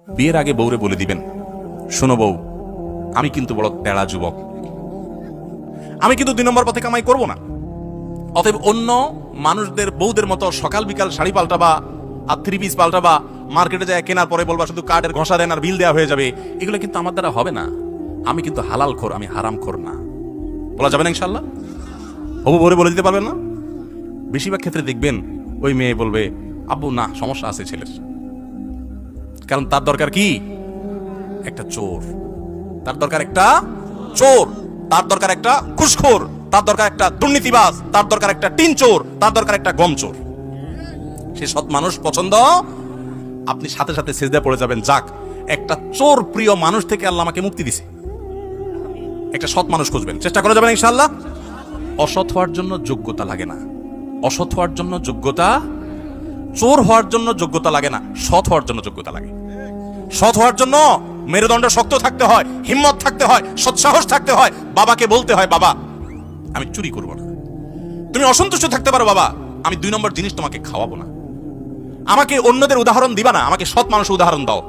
বিয়ের আগে বউরে বলে দিবেন, শোনো বউ, আমি কিন্তু বড় তেড়া যুবক, আমি কিন্তু 2 নম্বর পথে কামাই করব না। অতএব অন্য মানুষদের বউদের মতো সকাল বিকাল শাড়ি পাল্টাবা আর 3 পিস পাল্টাবা, মার্কেটে যায় কেনার পরে বলবা শুধু কার্ডের ঘষা দেন আর বিল দেওয়া হয়ে যাবে, এগুলো কিন্তু আমার দ্বারা হবে না। আমি কিন্তু হালাল খোর, আমি হারাম খোর না। বলা যাবে না ইনশাল্লাহ? হবু বউরে বলে দিতে পারবেন না? বেশিরভাগ ক্ষেত্রে দেখবেন ওই মেয়ে বলবে, আব্বু না, সমস্যা আছে ছেলের, কারণ তার দরকার কি? একটা চোর। তার দরকার একটা চোর, তার দরকার একটা ঘুষখোর, তার দরকার একটা দুর্নীতিবাজ, তার দরকার একটা টিন চোর, তার দরকার একটা গম চোর। সে সৎ মানুষ পছন্দ। আপনি সাথে সাথে সিজদায় পড়ে যাবেন, যাক একটা চোর প্রিয় মানুষ থেকে আল্লাহ আমাকে মুক্তি দিছে। একটা সৎ মানুষ খুঁজবেন, চেষ্টা করা যাবে ইনশাআল্লাহ। অসৎ হওয়ার জন্য যোগ্যতা লাগে না, অসৎ হওয়ার জন্য যোগ্যতা, চোর হওয়ার জন্য যোগ্যতা লাগে না, সৎ হওয়ার জন্য যোগ্যতা লাগে। সৎ হওয়ার জন্য মেরুদণ্ড শক্ত থাকতে হয়, হিম্মত থাকতে হয়, সৎসাহস থাকতে হয়। বাবাকে বলতে হয়, বাবা আমি চুরি করব না। তুমি অসন্তুষ্ট থাকতে পারো, বাবা আমি 2 নম্বর জিনিস তোমাকে খাওয়াবো না। আমাকে অন্যদের উদাহরণ দিবা না, আমাকে সৎ মানুষের উদাহরণ দাও।